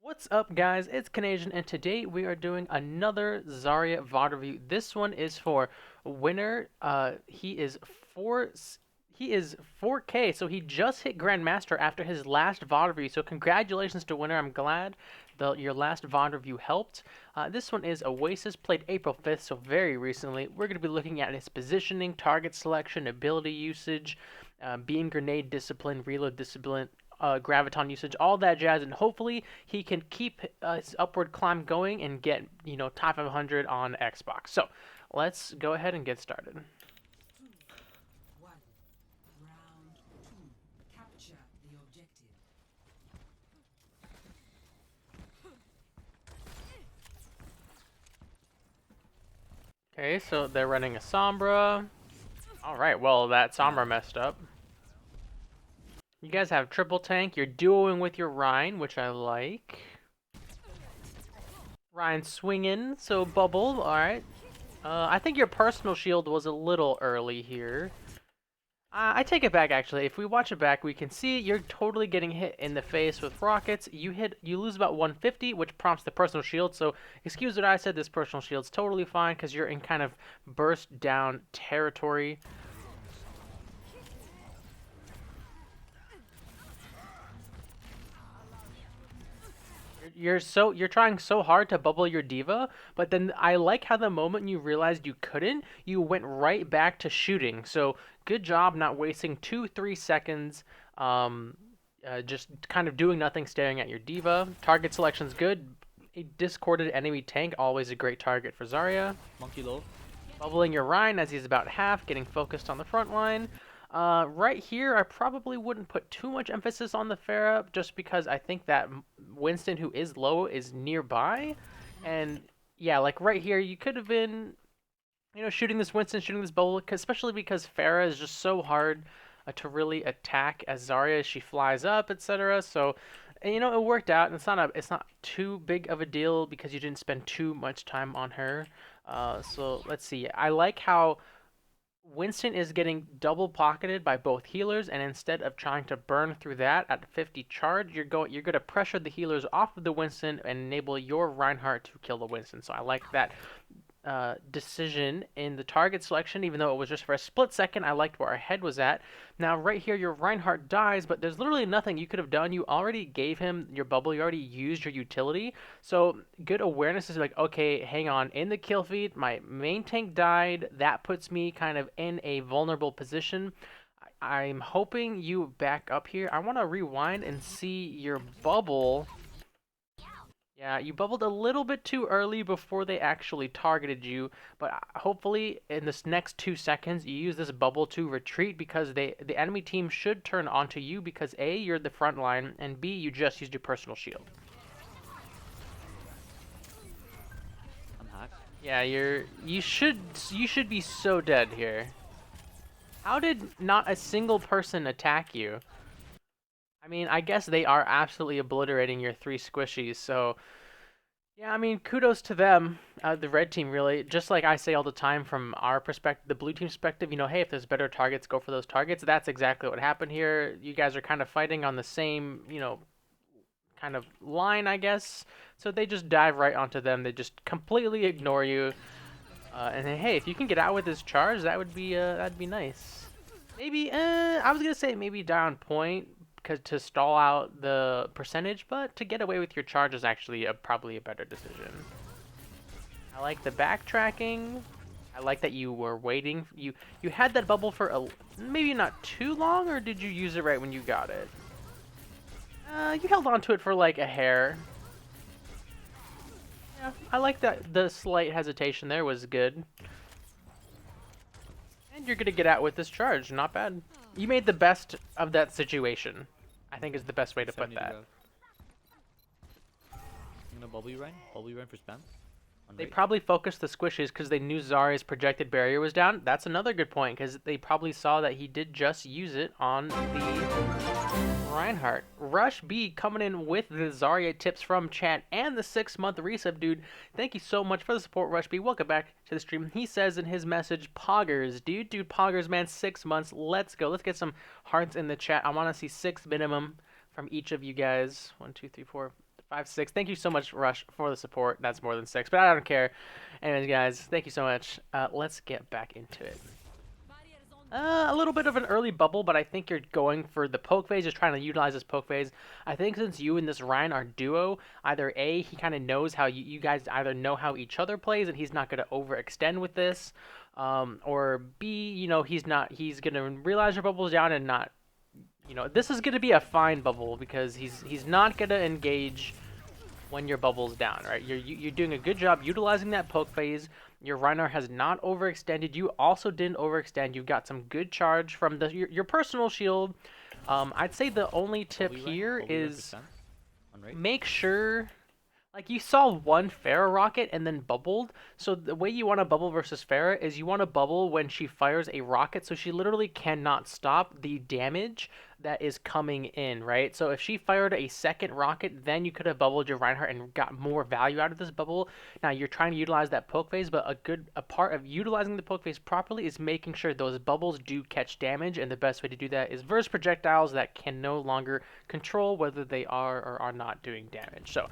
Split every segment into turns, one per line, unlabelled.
What's up, guys? It's Canadian, and today we are doing another Zarya VOD review. This one is for winner. He is 4K, so he just hit Grandmaster after his last VOD review. So congratulations to winner. I'm glad your last VOD review helped. This one is Oasis, played April 5th, so very recently. We're going to be looking at his positioning, target selection, ability usage, beam grenade discipline, reload discipline, graviton usage, all that jazz, and hopefully he can keep his upward climb going and get top 500 on Xbox. So let's go ahead and get started. Okay, so they're running a Sombra. All right, well that Sombra messed up. You guys have triple tank. You're duoing with your Rhine, which I like. Rhine swinging, so bubble. All right. I think your personal shield was a little early here. I take it back, actually. If we watch it back, we can see you're totally getting hit in the face with rockets. You lose about 150, which prompts the personal shield. So excuse what I said. This personal shield's totally fine because you're in kind of burst down territory. You're trying so hard to bubble your diva, but then I like how the moment you realized you couldn't, you went right back to shooting. So good job not wasting 2-3 seconds, just kind of doing nothing, staring at your diva. Target selection's good. A discorded enemy tank, always a great target for Zarya.
Monkey low.
Bubbling your Rhine as he's about half, getting focused on the front line. Right here, I probably wouldn't put too much emphasis on the Pharah, just because I think that Winston, who is low, is nearby. And yeah, like right here, you could have been, shooting this Winston, shooting this bubble, especially because Pharah is just so hard to really attack as Zarya as she flies up, etc. So, and, it worked out, and it's not too big of a deal because you didn't spend too much time on her. So let's see. I like how Winston is getting double pocketed by both healers, and instead of trying to burn through that at 50 charge, you're going to pressure the healers off of the Winston and enable your Reinhardt to kill the Winston. So I like that decision in the target selection, even though it was just for a split second. I liked where our head was at. Now, right here, your Reinhardt dies, but there's literally nothing you could have done. You already gave him your bubble. You already used your utility. So good awareness is like, okay, hang on. In the kill feed, my main tank died. That puts me kind of in a vulnerable position. I'm hoping you back up here. I want to rewind and see your bubble. Yeah, you bubbled a little bit too early before they actually targeted you, but hopefully in this next 2 seconds you use this bubble to retreat because the enemy team should turn onto you because A, you're the front line, and B, you just used your personal shield.
I'm hacked.
Yeah, you should be so dead here. How did not a single person attack you? I mean, I guess they are absolutely obliterating your three squishies, so yeah, I mean, kudos to them, the red team, really. Just like I say all the time from our perspective, the blue team perspective, hey, if there's better targets, go for those targets. That's exactly what happened here. You guys are kind of fighting on the same, kind of line, I guess. So they just dive right onto them. They just completely ignore you. And then, hey, if you can get out with this charge, that'd be nice. Maybe, I was gonna say maybe die on point, because to stall out the percentage, but to get away with your charge is actually probably a better decision. I like the backtracking. I like that you were waiting. You had that bubble for maybe not too long, or did you use it right when you got it? You held on to it for like a hair. Yeah, I like that. The slight hesitation there was good. And you're gonna get out with this charge. Not bad. You made the best of that situation, I think is the best way to put
70
that.
to go. I'm gonna bubble you Ryan. Bubble you Ryan for spam.
They probably focused the squishes because they knew Zarya's projected barrier was down. That's another good point because they probably saw that he did just use it on the Reinhardt. Rush B coming in with the Zarya tips from chat and the 6-month resub, dude. Thank you so much for the support, Rush B. Welcome back to the stream. He says in his message, Poggers, dude, Poggers, man, 6 months. Let's go. Let's get some hearts in the chat. I want to see 6 minimum from each of you guys. 1, 2, 3, 4, 5-6. Thank you so much, Rush, for the support. That's more than 6, but I don't care. Anyways, guys, thank you so much. Let's get back into it. A little bit of an early bubble, but I think you're going for the poke phase, just trying to utilize this poke phase. I think since you and this Ryan are duo, either A, he kind of knows how you guys either know how each other plays, and he's not going to overextend with this, or B, he's going to realize your bubble's down and not, this is going to be a fine bubble because he's not going to engage when your bubble's down, right? You're doing a good job utilizing that poke phase. Your Reinhardt has not overextended. You also didn't overextend. You got some good charge from your personal shield. I'd say the only tip here is make sure, like you saw one Pharah rocket and then bubbled. So the way you want to bubble versus Pharah is you want to bubble when she fires a rocket, so she literally cannot stop the damage that is coming in, right? So if she fired a second rocket, then you could have bubbled your Reinhardt and got more value out of this bubble. Now you're trying to utilize that poke phase, but a part of utilizing the poke phase properly is making sure those bubbles do catch damage, and the best way to do that is versus projectiles that can no longer control whether they are or are not doing damage. So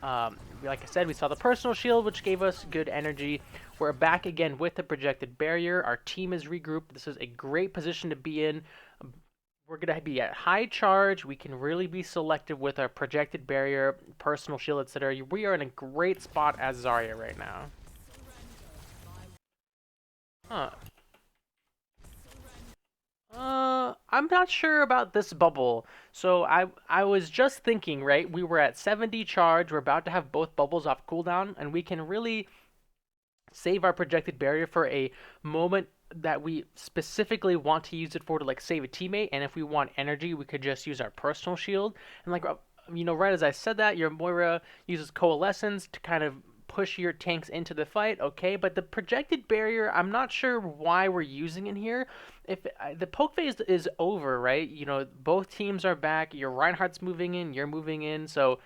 like I said, we saw the personal shield, which gave us good energy. We're back again with the projected barrier. Our team is regrouped. This is a great position to be in. We're going to be at high charge. We can really be selective with our projected barrier, personal shield, etc. We are in a great spot as Zarya right now. Huh. I'm not sure about this bubble. So I was just thinking, right? We were at 70 charge. We're about to have both bubbles off cooldown, and we can really save our projected barrier for a moment that we specifically want to use it for, to like save a teammate. And if we want energy, we could just use our personal shield. And like, right as I said that, your Moira uses coalescence to kind of push your tanks into the fight, okay, but the projected barrier, I'm not sure why we're using it here. If the poke phase is over, right, both teams are back, your Reinhardt's moving in, you're moving in, so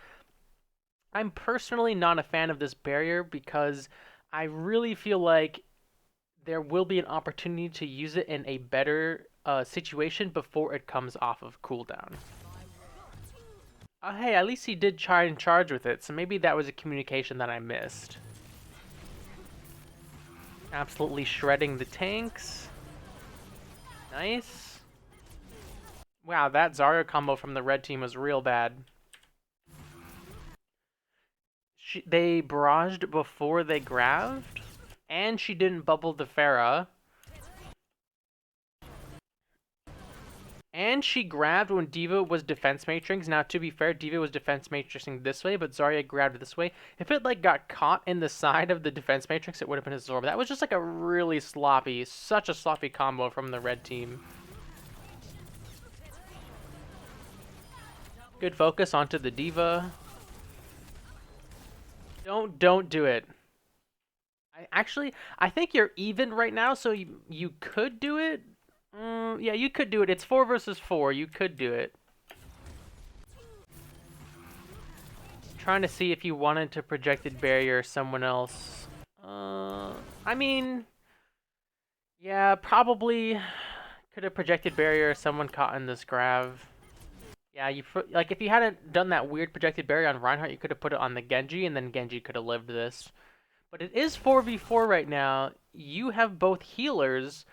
I'm personally not a fan of this barrier because I really feel like there will be an opportunity to use it in a better situation before it comes off of cooldown. Hey, at least he did try and charge with it, so maybe that was a communication that I missed. Absolutely shredding the tanks. Nice. Wow, that Zarya combo from the red team was real bad. They barraged before they graved, and she didn't bubble the Pharah. And she grabbed when D.Va was defense matrix. Now, to be fair, D.Va was defense matrixing this way, but Zarya grabbed this way. If it, like, got caught in the side of the defense matrix, it would have been a Zorba. That was just, like, a really sloppy, such a sloppy combo from the red team. Good focus onto the D.Va. Don't do it. I think you're even right now, so you could do it. Yeah, you could do it. It's 4 versus 4. You could do it. Trying to see if you wanted to projected barrier someone else. I mean, yeah, probably could have projected barrier someone caught in this grav. Yeah, if you hadn't done that weird projected barrier on Reinhardt, you could have put it on the Genji, and then Genji could have lived this. But it is 4v4 right now. You have both healers,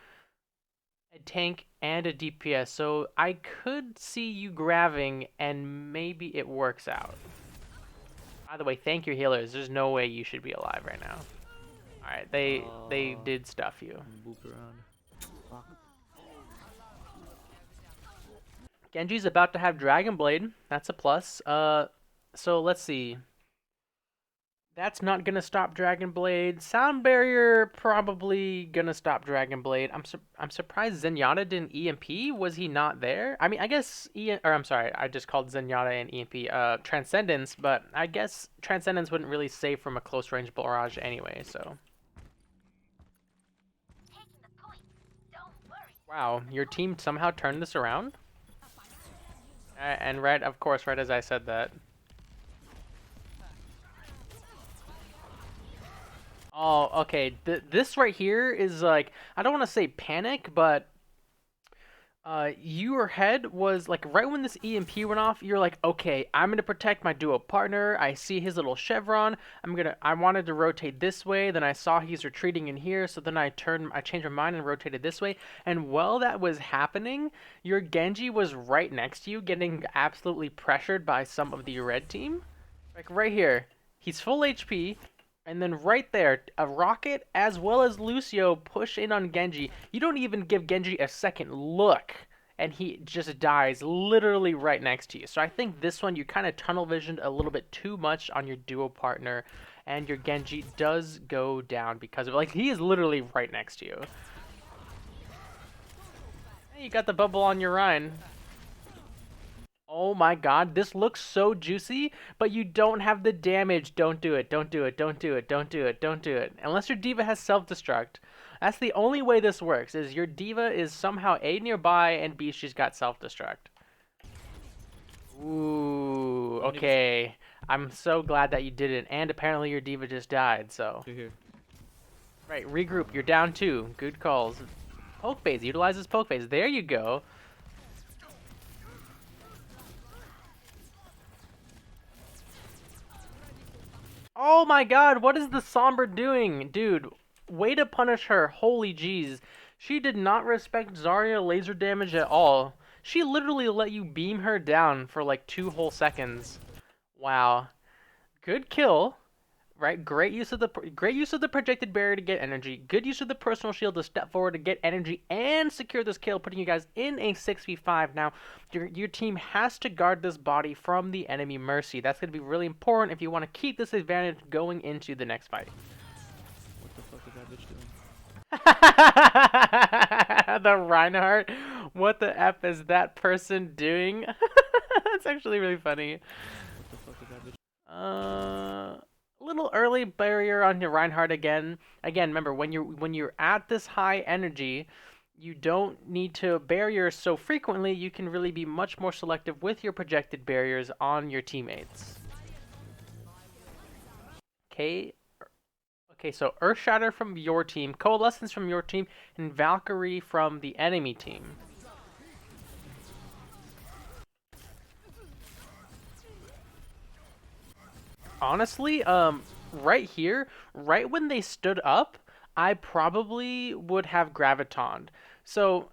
a tank, and a DPS, so I could see you grabbing, and maybe it works out. By the way, thank your healers. There's no way you should be alive right now. Alright, they did stuff you.
Move around. Fuck.
Genji's about to have Dragon Blade. That's a plus. So let's see. That's not gonna stop Dragon Blade. Sound Barrier probably gonna stop Dragon Blade. I'm surprised Zenyatta didn't EMP. Was he not there? I mean, I guess I'm sorry, I just called Zenyatta an EMP. Transcendence, but I guess Transcendence wouldn't really save from a close range barrage anyway. So. Wow, your team somehow turned this around. And of course, right as I said that. Oh, okay. This right here is like, I don't want to say panic, but Your head was like right when this EMP went off, you're like, okay, I'm gonna protect my duo partner. I see his little chevron. I wanted to rotate this way. Then I saw he's retreating in here. So then I changed my mind and rotated this way. And while that was happening, your Genji was right next to you, getting absolutely pressured by some of the red team. Like right here, he's full HP. And then right there, a Rocket as well as Lucio push in on Genji. You don't even give Genji a second look, and he just dies literally right next to you. So I think this one you kind of tunnel visioned a little bit too much on your duo partner, and your Genji does go down because of like he is literally right next to you. Hey, you got the bubble on your Rhine. Oh my god, this looks so juicy, but you don't have the damage. Don't do it, don't do it, don't do it, don't do it, don't do it. Unless your diva has self-destruct. That's the only way this works, is your diva is somehow A, nearby, and B, she's got self-destruct. Ooh, okay. I'm so glad that you didn't, and apparently your diva just died, so.
Here.
Right, regroup, you're down 2. Good calls. Poke phase, utilizes poke phase. There you go. Oh my god, what is the Somber doing? Dude, way to punish her. Holy jeez. She did not respect Zarya laser damage at all. She literally let you beam her down for like 2 whole seconds. Wow. Good kill. Right? Great use of the projected barrier to get energy. Good use of the personal shield to step forward to get energy and secure this kill, putting you guys in a 6v5. Now, your team has to guard this body from the enemy Mercy. That's going to be really important if you want to keep this advantage going into the next fight.
What the fuck is that bitch doing?
The Reinhardt. What the F is that person doing? That's actually really funny.
What the fuck is that bitch?
A little early barrier on your Reinhardt again. Again, remember when you're at this high energy, you don't need to barrier so frequently. You can really be much more selective with your projected barriers on your teammates. Okay. Okay, so Earthshatter from your team, Coalescence from your team, and Valkyrie from the enemy team. Honestly, right here, right when they stood up, I probably would have Gravitoned. So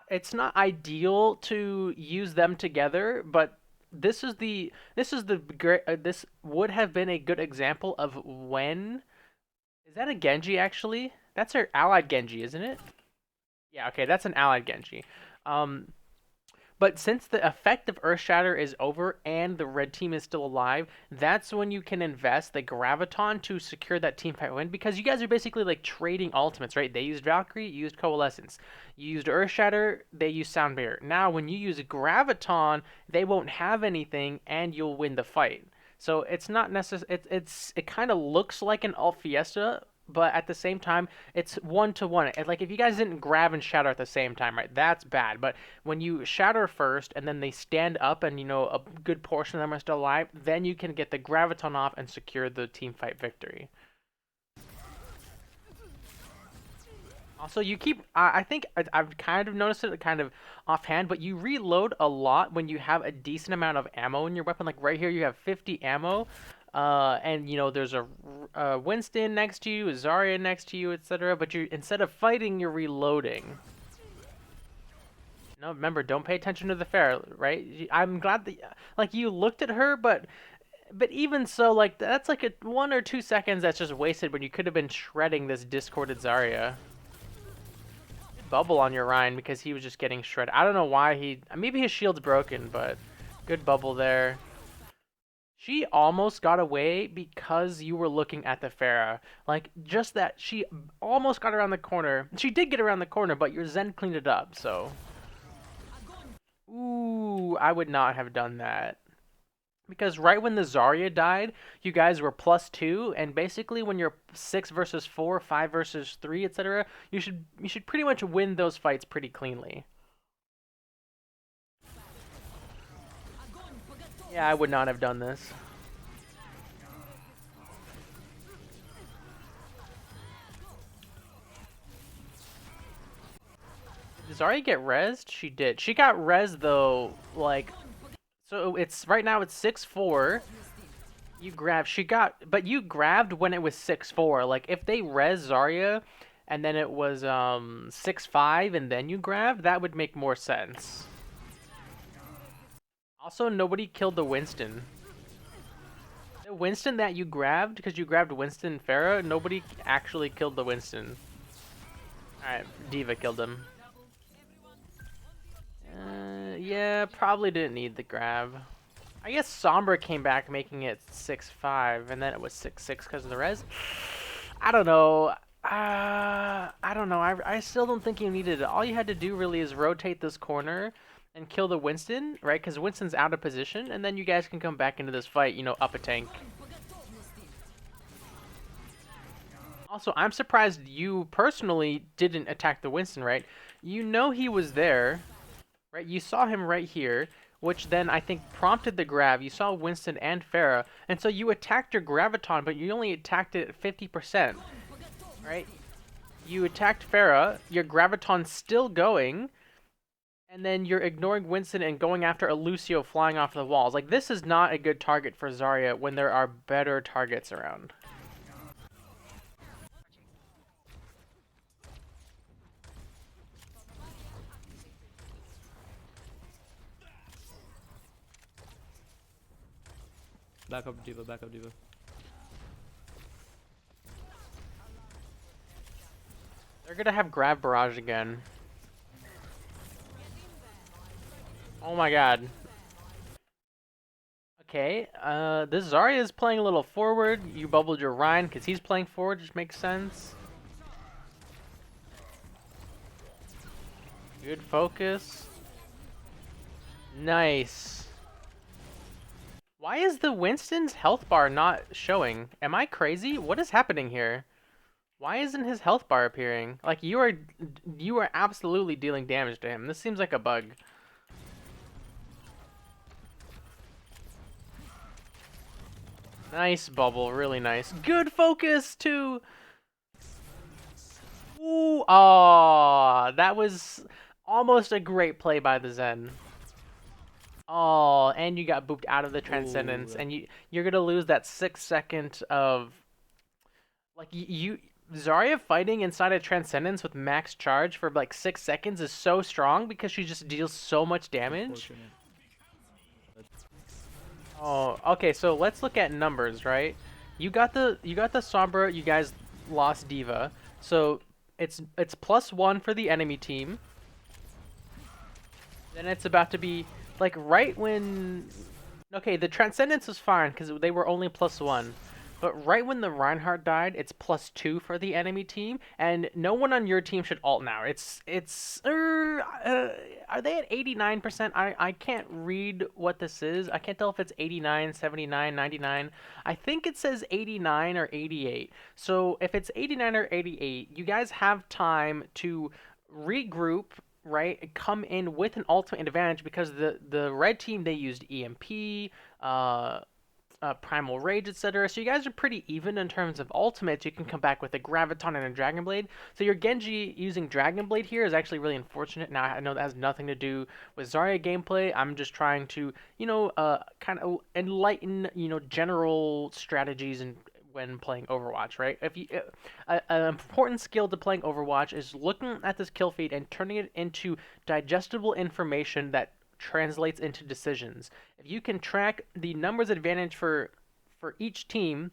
it's not ideal to use them together, but this would have been a good example of when. Is that a Genji actually? That's her allied Genji, isn't it? Yeah, okay, that's an allied Genji. Um, but since the effect of Earthshatter is over and the red team is still alive, that's when you can invest the Graviton to secure that team fight win, because you guys are basically like trading ultimates, right? They used Valkyrie, you used Coalescence. You used Earthshatter, they used Sound Barrier. Now when you use Graviton, they won't have anything and you'll win the fight. So it's not necessary. It kind of looks like an alt Fiesta, but at the same time, it's 1-to-1. Like if you guys didn't grab and shatter at the same time, right? That's bad. But when you shatter first and then they stand up and a good portion of them are still alive, then you can get the Graviton off and secure the team fight victory. Also, you keep. I think I've kind of noticed it kind of offhand, but you reload a lot when you have a decent amount of ammo in your weapon. Like right here, you have 50 ammo, and there's a Winston next to you, a Zarya next to you, etc. But you instead of fighting, you're reloading. No, remember, don't pay attention to the fair, right? I'm glad that like you looked at her, but even so, like that's like a 1 or 2 seconds that's just wasted when you could have been shredding this discorded Zarya. Bubble on your Ryan because he was just getting shredded. I don't know why maybe his shield's broken, but good bubble there. She almost got away because you were looking at the Pharah. Like, just that she almost got around the corner. She did get around the corner, but your Zen cleaned it up, so. Ooh, I would not have done that. Because right when the Zarya died, you guys were +2, and basically when you're 6 versus 4, 5 versus 3, etc., you should pretty much win those fights pretty cleanly. Yeah, I would not have done this. Did Zarya get rezzed? She did. She got rezzed though, like, so it's right now it's 6-4. You grabbed. She got, but you grabbed when it was 6-4. Like if they res Zarya, and then it was 6-5, and then you grabbed, that would make more sense. Also, nobody killed the Winston. The Winston that you grabbed, because you grabbed Winston and Pharah, nobody actually killed the Winston. Alright, D.Va killed him. Yeah, probably didn't need the grab. I guess Sombra came back making it 6-5, and then it was 6-6 because of the res. I don't know. I don't know. I still don't think you needed it. All you had to do really is rotate this corner and kill the Winston, right? Because Winston's out of position, and then you guys can come back into this fight, you know, up a tank. Also, I'm surprised you personally didn't attack the Winston, right? You know he was there, right? You saw him right here, which then I think prompted the grab. You saw Winston and Pharah, and so you attacked your Graviton, but you only attacked it at 50%, right? You attacked Pharah, your Graviton's still going, and then you're ignoring Winston and going after a Lucio flying off the walls. Like, this is not a good target for Zarya when there are better targets around.
Back up D.Va, back up D.Va.
They're gonna have grab barrage again. Oh my god. Okay, this Zarya is playing a little forward. You bubbled your Ryan because he's playing forward, which makes sense. Good focus. Nice. Why is the Winston's health bar not showing? Am I crazy? What is happening here? Why isn't his health bar appearing? Like, you are absolutely dealing damage to him. This seems like a bug. Nice bubble, really nice. Good focus too. Ooh, oh, that was almost a great play by the Zen. Oh, and you got booped out of the Transcendence,
Ooh.
and you're gonna lose that 6 second of, like, Zarya fighting inside a Transcendence with max charge for like 6 seconds is so strong because she just deals so much damage. Oh, okay, so let's look at numbers, right? You got the Sombra, you guys lost D.Va. So it's +1 for the enemy team. Then it's about to be like right when, okay, the Transcendence was fine because they were only +1. But right when the Reinhardt died, it's +2 for the enemy team, and no one on your team should ult now. Are they at 89%? I can't read what this is. I can't tell if it's 89, 79, 99. I think it says 89 or 88. So if it's 89 or 88, you guys have time to regroup, right? Come in with an ultimate advantage because the red team, they used EMP, Primal Rage, etc. So you guys are pretty even in terms of ultimates. You can come back with a Graviton and a Dragon Blade. So your Genji using Dragon Blade here is actually really unfortunate. Now, I know that has nothing to do with Zarya gameplay. I'm just trying to, kind of enlighten, general strategies and when playing Overwatch, right? If you, an important skill to playing Overwatch is looking at this kill feed and turning it into digestible information that translates into decisions. If you can track the numbers advantage for each team,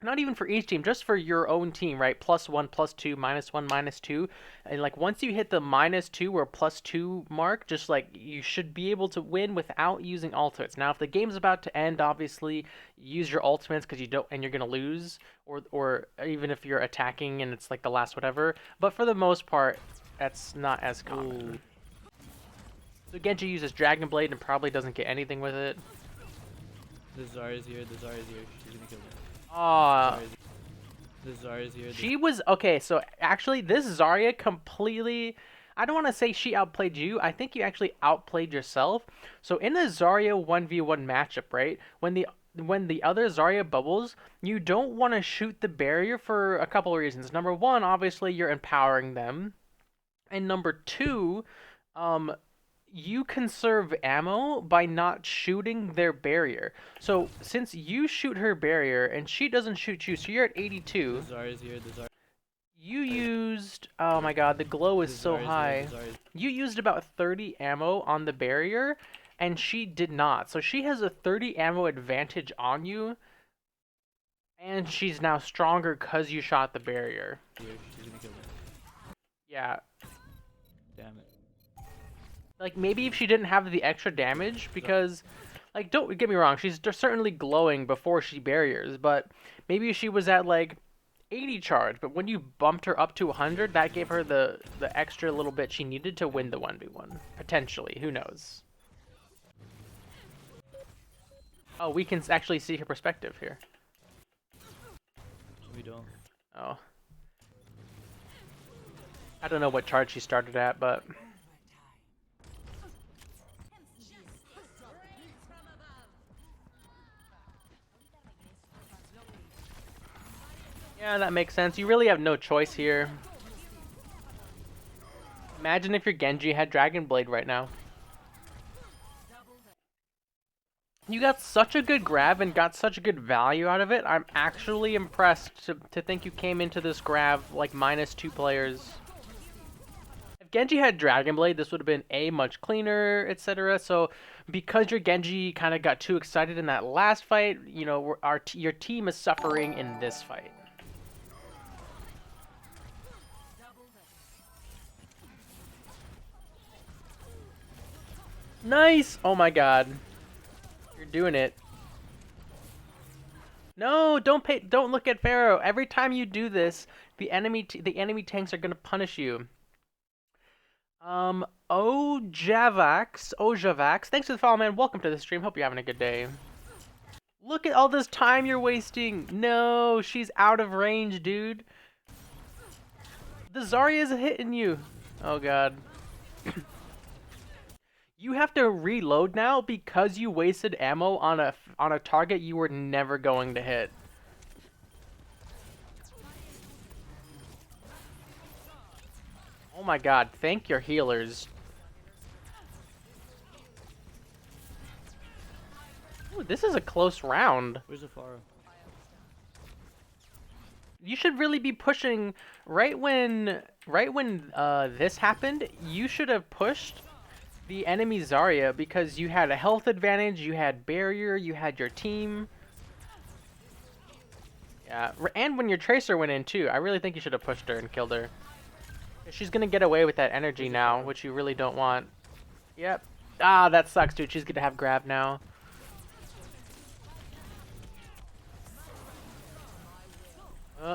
not even for each team, just for your own team, right? +1, +2, -1, -2, and like once you hit the -2 or +2 mark, just like you should be able to win without using ultimates. Now, if the game's about to end, obviously use your ultimates because you don't, and you're gonna lose, or even if you're attacking and it's like the last whatever. But for the most part, that's not as common. Ooh. So Genji uses Dragon Blade and probably doesn't get anything with it.
The Zarya's here, the Zarya's here. She's gonna kill me.
Ah.
The Zarya's here.
She was, okay, so actually this Zarya completely, I don't want to say she outplayed you. I think you actually outplayed yourself. So in a Zarya 1v1 matchup, right? When the other Zarya bubbles, you don't want to shoot the barrier for a couple of reasons. Number one, obviously you're empowering them, And number two, um, you conserve ammo by not shooting their barrier. So since you shoot her barrier and she doesn't shoot you, so you're at
The
82.
Zarya's here. The Zarya.
You used, oh my god, the glow is
The
so
Zarya's here.
high.
The Zarya's.
You used about 30 ammo on the barrier, and she did not. So she has a 30 ammo advantage on you, and she's now stronger because you shot the barrier.
Here. She's gonna kill me.
Yeah,
Damn it.
like maybe if she didn't have the extra damage, because, like, don't get me wrong, she's certainly glowing before she barriers, but maybe she was at like 80 charge, but when you bumped her up to 100, that gave her the extra little bit she needed to win the 1v1. Potentially, who knows? Oh, we can actually see her perspective here.
We don't.
Oh. I don't know what charge she started at, but... yeah, that makes sense. You really have no choice here. Imagine if your Genji had Dragon Blade right now. You got such a good grab and got such a good value out of it. I'm actually impressed to think you came into this grab like -2 players. If Genji had Dragon Blade, this would have been A, much cleaner, etc. So because your Genji kind of got too excited in that last fight, you know, your team is suffering in this fight. Nice! Oh my god. You're doing it. No, don't look at Pharaoh. Every time you do this, the enemy tanks are going to punish you. Ojavax, thanks for the follow, man. Welcome to the stream. Hope you're having a good day. Look at all this time you're wasting. No, she's out of range, dude. The Zarya is hitting you. Oh god. You have to reload now because you wasted ammo on a target you were never going to hit. Oh my god, thank your healers. Ooh, this is a close round.
Where's the Pharah?
You should really be pushing right when this happened. You should have pushed the enemy Zarya because you had a health advantage, you had barrier, you had your team. Yeah, and when your Tracer went in too, I really think you should have pushed her and killed her. She's gonna get away with that energy now, which you really don't want. Yep. Ah, that sucks, dude. She's gonna have grab now.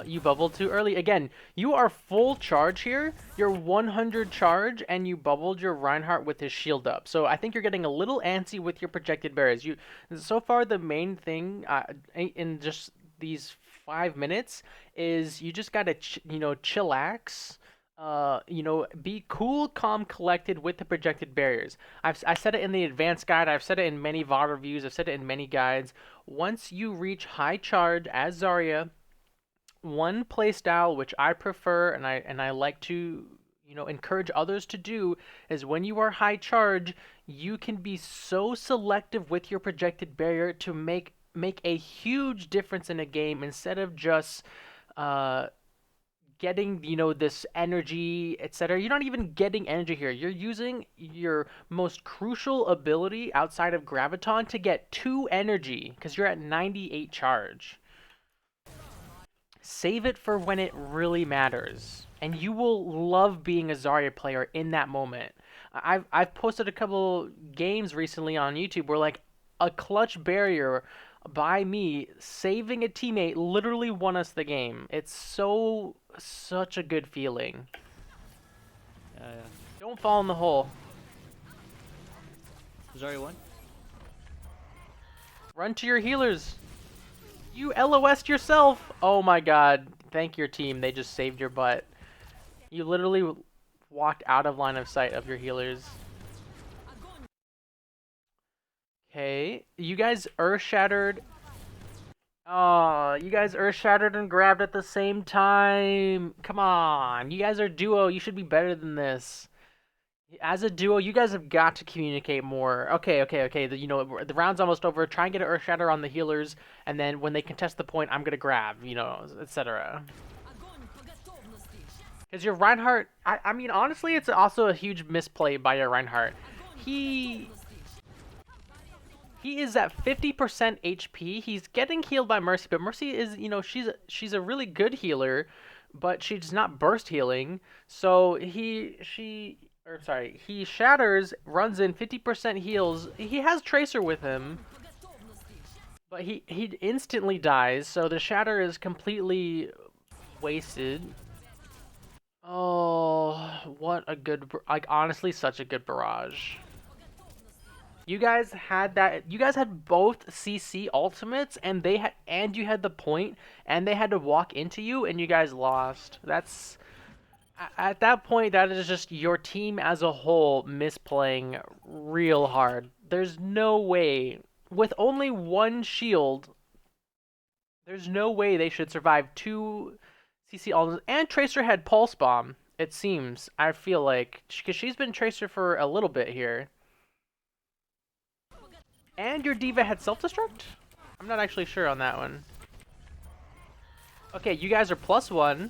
You bubbled too early. Again, you are full charge here. You're 100 charge, and you bubbled your Reinhardt with his shield up. So I think you're getting a little antsy with your projected barriers. So far, the main thing in just these 5 minutes is you just gotta, chillax. Be cool, calm, collected with the projected barriers. I said it in the advanced guide. I've said it in many VOD reviews. I've said it in many guides. Once you reach high charge as Zarya, one playstyle which I prefer and I like to encourage others to do is when you are high charge, you can be so selective with your projected barrier to make a huge difference in a game instead of just getting this energy, etc. You're not even getting energy here. You're using your most crucial ability outside of graviton to get 2 energy because you're at 98 charge. Save it for when it really matters, and you will love being a Zarya player in that moment. I've posted a couple games recently on YouTube where like a clutch barrier by me saving a teammate literally won us the game. It's such a good feeling.
Yeah.
Don't fall in the hole.
Zarya won?
Run to your healers. You LOS'd yourself! Oh my god. Thank your team. They just saved your butt. You literally walked out of line of sight of your healers. Okay. You guys earth shattered Oh, you guys earth shattered and grabbed at the same time. Come on, you guys are a duo. You should be better than this. As a duo, you guys have got to communicate more. Okay, okay, okay. The round's almost over. Try and get an earth shatter on the healers, and then when they contest the point, I'm gonna grab. Etc. Because your Reinhardt, I mean, honestly, it's also a huge misplay by your Reinhardt. He he is at 50% HP. He's getting healed by Mercy, but Mercy is, she's a really good healer, but she's not burst healing. So he shatters, runs in 50% heals. He has Tracer with him, but he instantly dies. So the shatter is completely wasted. Oh, what a good, like honestly, such a good barrage. You guys had that. You guys had both CC ultimates, and you had the point, and they had to walk into you, and you guys lost. That's at that point. That is just your team as a whole misplaying real hard. There's no way with only one shield. There's no way they should survive two CC ultimates. And Tracer had Pulse Bomb. It seems. I feel like because she's been Tracer for a little bit here. And your diva had self-destruct? I'm not actually sure on that one. Okay, you guys are +1. You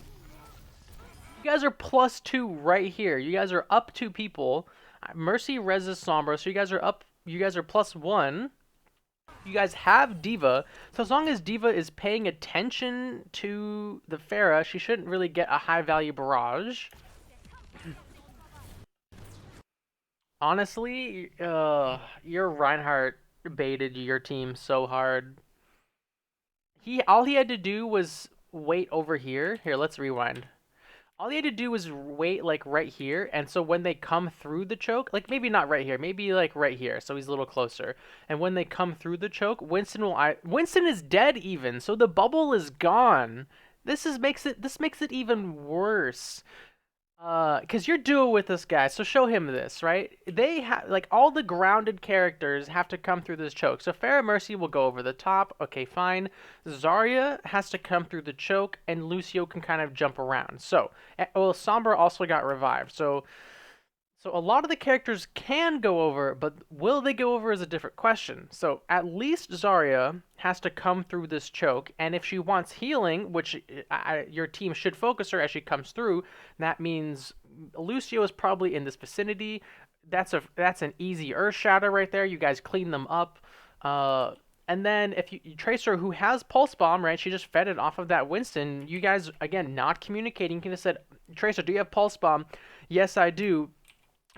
guys are +2 right here. You guys are up 2 people. Mercy reses Sombra, so you guys are up. You guys are +1. You guys have Diva. So as long as Diva is paying attention to the Pharah, she shouldn't really get a high-value barrage. Honestly, your Reinhardt baited your team so hard. All he had to do was wait over here. Here, let's rewind. All he had to do was wait like right here, and so when they come through the choke, like maybe not right here, maybe like right here, so he's a little closer. And when they come through the choke, Winston is dead even, so the bubble is gone. This makes it even worse. Cause you're duo with this guy, so show him this, right? They have like all the grounded characters have to come through this choke. So Pharah Mercy will go over the top. Okay, fine. Zarya has to come through the choke, and Lucio can kind of jump around. So, well, Sombra also got revived. So a lot of the characters can go over, but will they go over is a different question. So at least Zarya has to come through this choke, and if she wants healing, which your team should focus her as she comes through, that means Lucio is probably in this vicinity. That's an easy Earth Shatter right there. You guys clean them up. And then if you Tracer, who has Pulse Bomb, right? She just fed it off of that Winston. You guys, again, not communicating, could have said, Tracer, do you have Pulse Bomb? Yes, I do.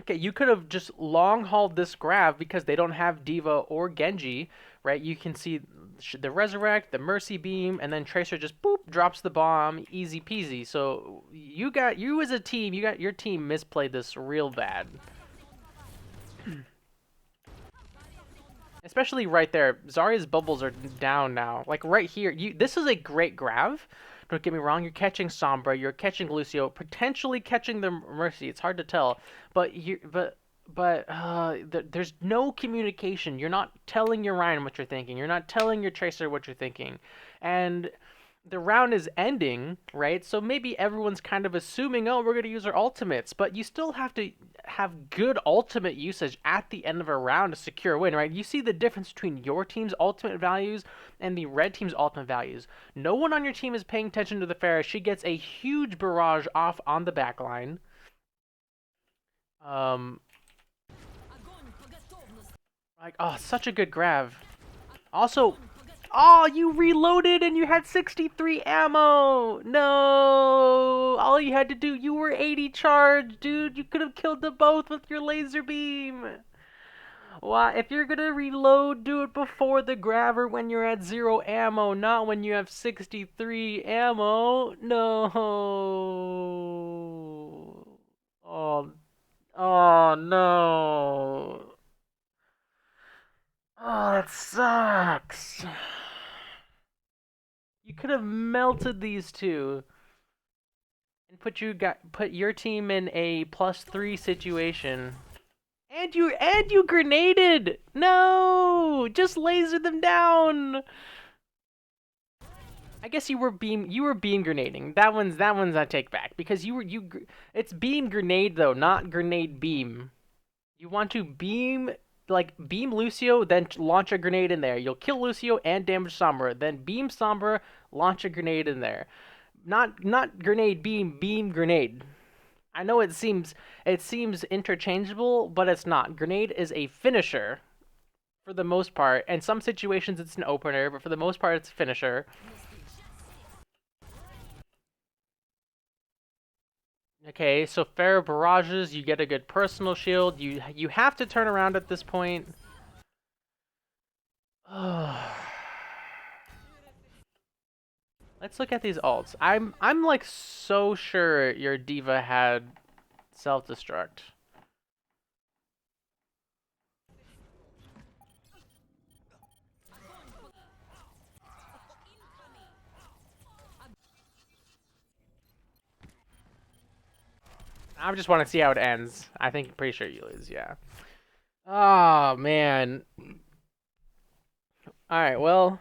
Okay, you could have just long hauled this grab because they don't have Diva or Genji, right? You can see the Resurrect, the Mercy Beam, and then Tracer just boop drops the bomb, easy peasy. So you as a team, your team misplayed this real bad, especially right there. Zarya's bubbles are down now, like right here. This is a great grab. Don't get me wrong, you're catching Sombra, you're catching Lucio, potentially catching the Mercy. It's hard to tell, but there's no communication. You're not telling your Ryan what you're thinking. You're not telling your Tracer what you're thinking, and the round is ending, right? So maybe everyone's kind of assuming, oh, we're going to use our ultimates, but you still have to have good ultimate usage at the end of a round to secure a win, right? You see the difference between your team's ultimate values and the red team's ultimate values. No one on your team is paying attention to the Pharah. She gets a huge barrage off on the back line. Um, like, oh, such a good grab. Also, oh, you reloaded and you had 63 ammo! No! All you had to do, you were 80 charged, dude! You could have killed them both with your laser beam! Why, if you're gonna reload, do it before the grabber when you're at 0 ammo, not when you have 63 ammo! No! Oh, oh no! Oh, that sucks! You could have melted these two and put your team in a +3 situation. And you grenaded. No, just laser them down. I guess you were beam grenading. That one's I take back because it's beam grenade though, not grenade beam. You want to beam Lucio, then launch a grenade in there. You'll kill Lucio and damage Sombra, then beam Sombra, launch a grenade in there. Not grenade beam grenade. I know it seems interchangeable, but it's not. Grenade is a finisher for the most part. In some situations it's an opener, but for the most part it's a finisher. Okay, so fair barrages, you get a good personal shield. You have to turn around at this point. Let's look at these alts. I'm like so sure your diva had self-destruct. I just want to see how it ends. I think pretty sure you lose, yeah. Oh man. All right, well,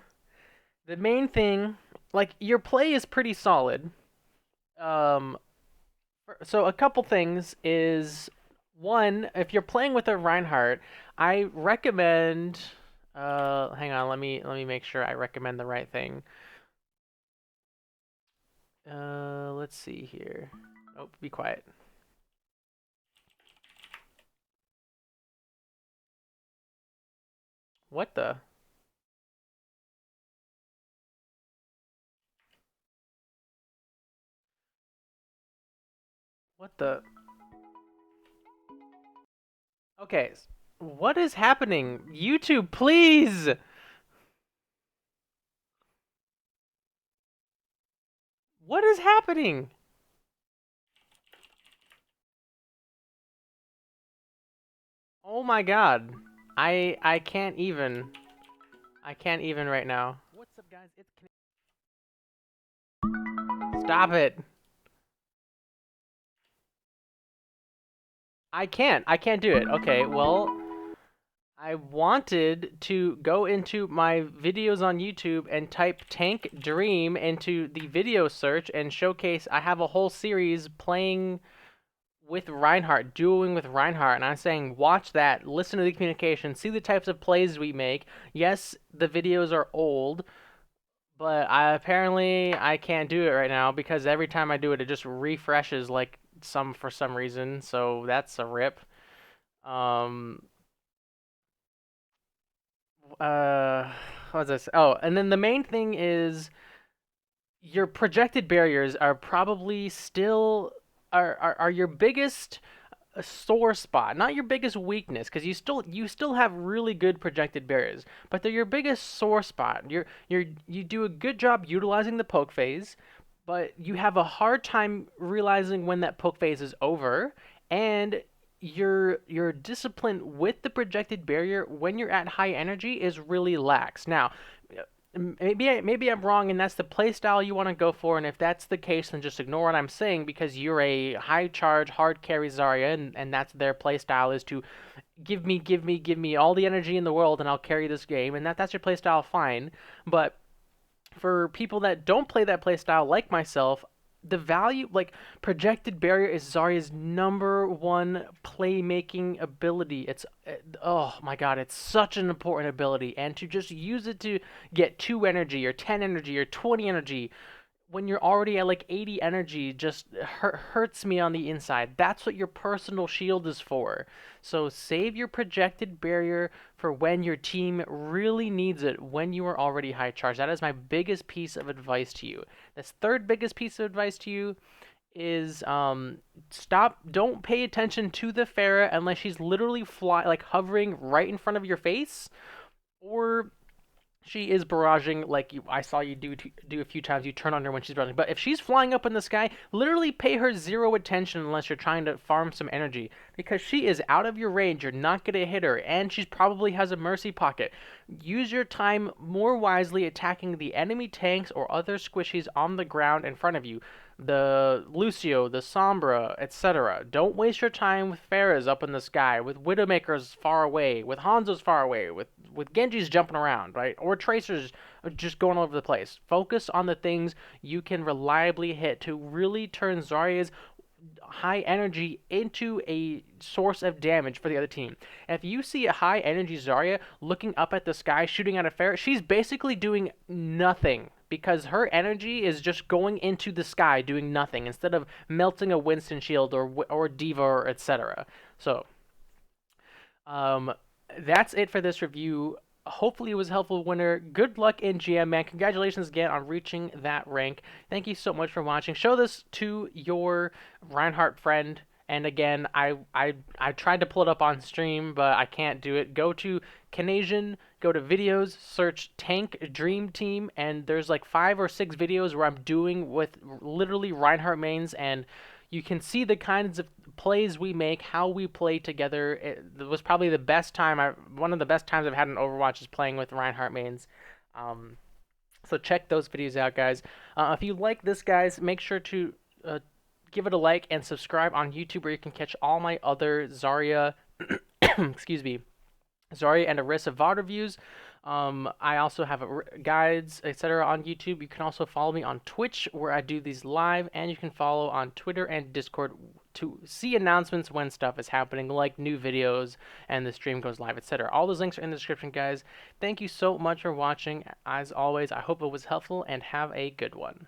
the main thing, like your play is pretty solid. Um so a couple things is one, if you're playing with a Reinhardt, I recommend hang on, let me make sure I recommend the right thing. Let's see here. Oh, be quiet. What the? What the? Okay, what is happening? YouTube, please! What is happening? Oh my god. I can't even. I can't even right now. What's up, guys? It's Stop it. I can't do it. Okay, well, I wanted to go into my videos on YouTube and type Tank Dream into the video search and showcase. I have a whole series playing with Reinhardt, dueling with Reinhardt, and I'm saying watch that, listen to the communication, see the types of plays we make. Yes, the videos are old, but I can't do it right now because every time I do it, it just refreshes like for some reason. So that's a rip. Um, uh, what's this? Oh, and then the main thing is your projected barriers are probably still are your biggest sore spot, not your biggest weakness, because you still have really good projected barriers, but they're your biggest sore spot. You do a good job utilizing the poke phase, but you have a hard time realizing when that poke phase is over, and your discipline with the projected barrier when you're at high energy is really lax. Now, maybe I'm wrong, and that's the playstyle you want to go for. And if that's the case, then just ignore what I'm saying because you're a high charge, hard carry Zarya, and that's their playstyle is to give me all the energy in the world, and I'll carry this game. And that's your playstyle, fine. But for people that don't play that playstyle, like myself, the value, like projected barrier, is Zarya's number one playmaking ability. Oh my god, it's such an important ability, and to just use it to get 2 energy or 10 energy or 20 energy when you're already at like 80 energy just hurts me on the inside. That's what your personal shield is for. So save your projected barrier for when your team really needs it, when you are already high charge. That is my biggest piece of advice to you. This third biggest piece of advice to you is don't pay attention to the Pharah unless she's literally like hovering right in front of your face, or she is barraging like I saw you do a few times. You turn on her when she's barraging. But if she's flying up in the sky, literally pay her zero attention unless you're trying to farm some energy. Because she is out of your range. You're not going to hit her. And she probably has a mercy pocket. Use your time more wisely attacking the enemy tanks or other squishies on the ground in front of you. the Lucio, the Sombra, etc. Don't waste your time with Pharahs up in the sky, with Widowmakers far away, with Hanzo's far away, with Genji's jumping around, right? Or Tracers just going all over the place. Focus on the things you can reliably hit to really turn Zarya's high energy into a source of damage for the other team. If you see a high energy Zarya looking up at the sky shooting at a Pharah, she's basically doing nothing because her energy is just going into the sky doing nothing instead of melting a Winston shield or Diva or etc. So, um, that's it for this review. Hopefully it was helpful, winner. Good luck in GM, man. Congratulations again on reaching that rank. Thank you so much for watching. Show this to your Reinhardt friend. And again, I tried to pull it up on stream, but I can't do it. Go to Canadian, go to videos, search Tank Dream Team, and there's like 5 or 6 videos where I'm doing with literally Reinhardt mains, and you can see the kinds of plays we make, how we play together. It was probably the best time one of the best times I've had in Overwatch is playing with Reinhardt mains. Um, so check those videos out, guys. If you like this, guys, make sure to give it a like and subscribe on YouTube, where you can catch all my other Zarya, excuse me, Zarya and Orisa VOD reviews. I also have guides, etc. on YouTube. You can also follow me on Twitch, where I do these live, and you can follow on Twitter and Discord to see announcements when stuff is happening, like new videos and the stream goes live, etc. All those links are in the description, guys. Thank you so much for watching. As always, I hope it was helpful, and have a good one.